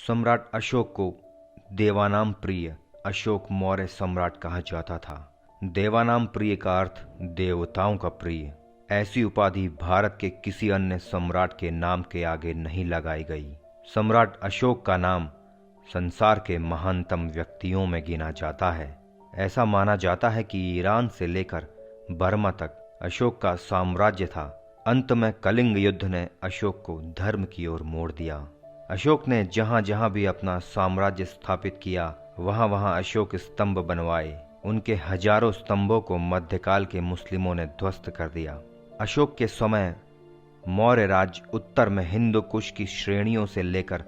सम्राट अशोक को देवानाम प्रिय अशोक मौर्य सम्राट कहा जाता था। देवानाम प्रिय का अर्थ देवताओं का प्रिय। ऐसी उपाधि भारत के किसी अन्य सम्राट के नाम के आगे नहीं लगाई गई। सम्राट अशोक का नाम संसार के महानतम व्यक्तियों में गिना जाता है। ऐसा माना जाता है कि ईरान से लेकर बर्मा तक अशोक का साम्राज्य था। अंत में कलिंग युद्ध ने अशोक को धर्म की ओर मोड़ दिया। अशोक ने जहां जहां भी अपना साम्राज्य स्थापित किया वहां वहां अशोक स्तंभ बनवाए। उनके हजारों स्तंभों को मध्यकाल के मुस्लिमों ने ध्वस्त कर दिया। अशोक के समय मौर्य राज्य उत्तर में हिंदू कुश की श्रेणियों से लेकर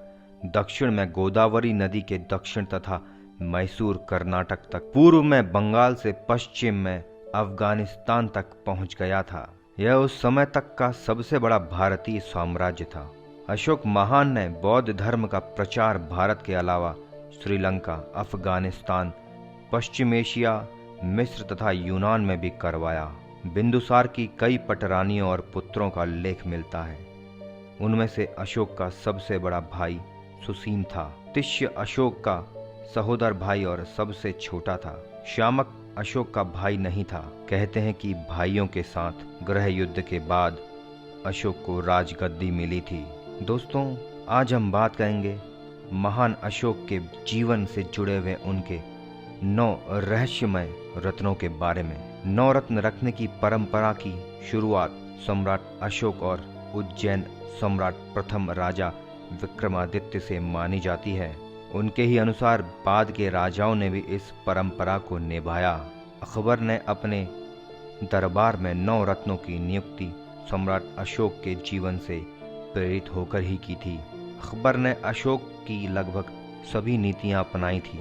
दक्षिण में गोदावरी नदी के दक्षिण तथा मैसूर कर्नाटक तक, पूर्व में बंगाल से पश्चिम में अफगानिस्तान तक पहुंच गया था। यह उस समय तक का सबसे बड़ा भारतीय साम्राज्य था। अशोक महान ने बौद्ध धर्म का प्रचार भारत के अलावा श्रीलंका, अफगानिस्तान, पश्चिम एशिया, मिस्र तथा यूनान में भी करवाया। बिंदुसार की कई पटरानियों और पुत्रों का उल्लेख मिलता है। उनमें से अशोक का सबसे बड़ा भाई सुसीम था। तिष्य अशोक का सहोदर भाई और सबसे छोटा था। शामक अशोक का भाई नहीं था। कहते हैं कि भाइयों के साथ गृह युद्ध के बाद अशोक को राजगद्दी मिली थी। दोस्तों, आज हम बात करेंगे महान अशोक के जीवन से जुड़े हुए उनके 9 रहस्यमय रत्नों के बारे में। 9 रत्न रखने की परंपरा की शुरुआत सम्राट अशोक और उज्जैन सम्राट प्रथम राजा विक्रमादित्य से मानी जाती है। उनके ही अनुसार बाद के राजाओं ने भी इस परंपरा को निभाया। अकबर ने अपने दरबार में 9 रत्नों की नियुक्ति सम्राट अशोक के जीवन से प्रेरित होकर ही की थी। अकबर ने अशोक की लगभग सभी नीतियां अपनाई थी,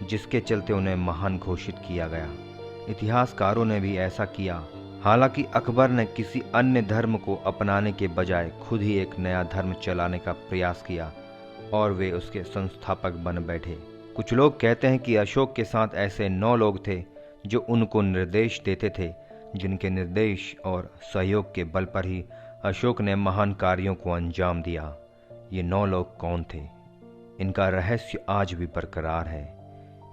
जिसके चलते उन्हें महान घोषित किया गया। इतिहासकारों ने भी ऐसा किया। हालांकि अकबर ने किसी अन्य धर्म को अपनाने के बजाय खुद ही एक नया धर्म चलाने का प्रयास किया और वे उसके संस्थापक बन बैठे। कुछ लोग कहते हैं कि अशोक के साथ ऐसे 9 लोग थे जो उनको निर्देश देते थे, जिनके निर्देश और सहयोग के बल पर ही अशोक ने महान कार्यों को अंजाम दिया। ये 9 लोग कौन थे? इनका रहस्य आज भी बरकरार है।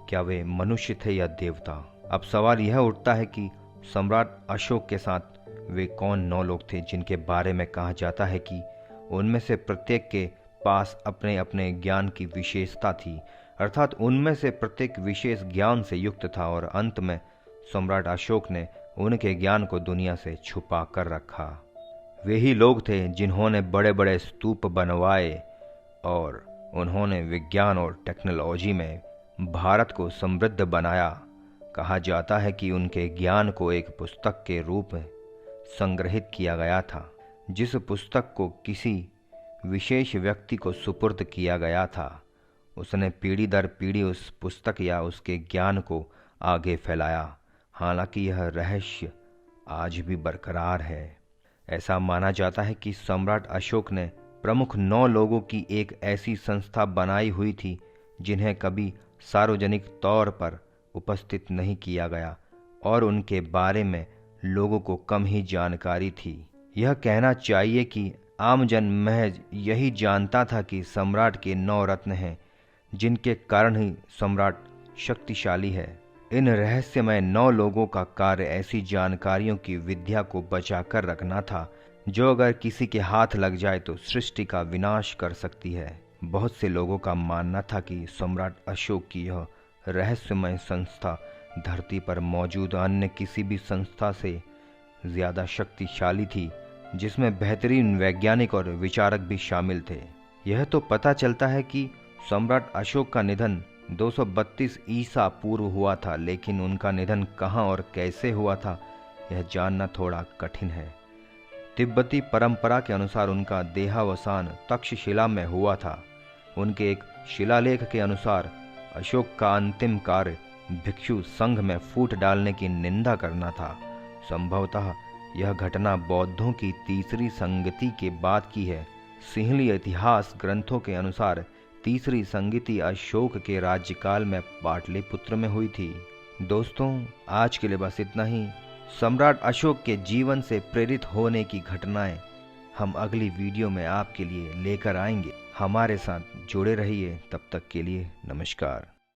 क्या वे मनुष्य थे या देवता? अब सवाल यह उठता है कि सम्राट अशोक के साथ वे कौन 9 लोग थे जिनके बारे में कहा जाता है कि उनमें से प्रत्येक के पास अपने अपने ज्ञान की विशेषता थी, अर्थात उनमें से प्रत्येक विशेष ज्ञान से युक्त था और अंत में सम्राट अशोक ने उनके ज्ञान को दुनिया से छुपा कर रखा। वे ही लोग थे जिन्होंने बड़े बड़े स्तूप बनवाए और उन्होंने विज्ञान और टेक्नोलॉजी में भारत को समृद्ध बनाया। कहा जाता है कि उनके ज्ञान को एक पुस्तक के रूप में संग्रहित किया गया था, जिस पुस्तक को किसी विशेष व्यक्ति को सुपुर्द किया गया था। उसने पीढ़ी दर पीढ़ी उस पुस्तक या उसके ज्ञान को आगे फैलाया। हालांकि यह रहस्य आज भी बरकरार है। ऐसा माना जाता है कि सम्राट अशोक ने प्रमुख 9 लोगों की एक ऐसी संस्था बनाई हुई थी जिन्हें कभी सार्वजनिक तौर पर उपस्थित नहीं किया गया और उनके बारे में लोगों को कम ही जानकारी थी। यह कहना चाहिए कि आमजन महज यही जानता था कि सम्राट के 9 रत्न हैं, जिनके कारण ही सम्राट शक्तिशाली है। इन रहस्यमय 9 लोगों का कार्य ऐसी जानकारियों की विद्या को बचाकर रखना था जो अगर किसी के हाथ लग जाए तो सृष्टि का विनाश कर सकती है। बहुत से लोगों का मानना था कि सम्राट अशोक की यह रहस्यमय संस्था धरती पर मौजूद अन्य किसी भी संस्था से ज्यादा शक्तिशाली थी, जिसमें बेहतरीन वैज्ञानिक और विचारक भी शामिल थे। यह तो पता चलता है कि सम्राट अशोक का निधन 232 ईसा पूर्व हुआ था, लेकिन उनका निधन कहाँ और कैसे हुआ था यह जानना थोड़ा कठिन है। तिब्बती परंपरा के अनुसार उनका देहावसान तक्षशिला में हुआ था। उनके एक शिलालेख के अनुसार अशोक का अंतिम कार्य भिक्षु संघ में फूट डालने की निंदा करना था। संभवतः यह घटना बौद्धों की तीसरी संगति के बाद की है। सिंहली इतिहास ग्रंथों के अनुसार तीसरी संगति अशोक के राज्यकाल में पाटलिपुत्र में हुई थी। दोस्तों, आज के लिए बस इतना ही। सम्राट अशोक के जीवन से प्रेरित होने की घटनाएं हम अगली वीडियो में आपके लिए लेकर आएंगे। हमारे साथ जुड़े रहिए। तब तक के लिए नमस्कार।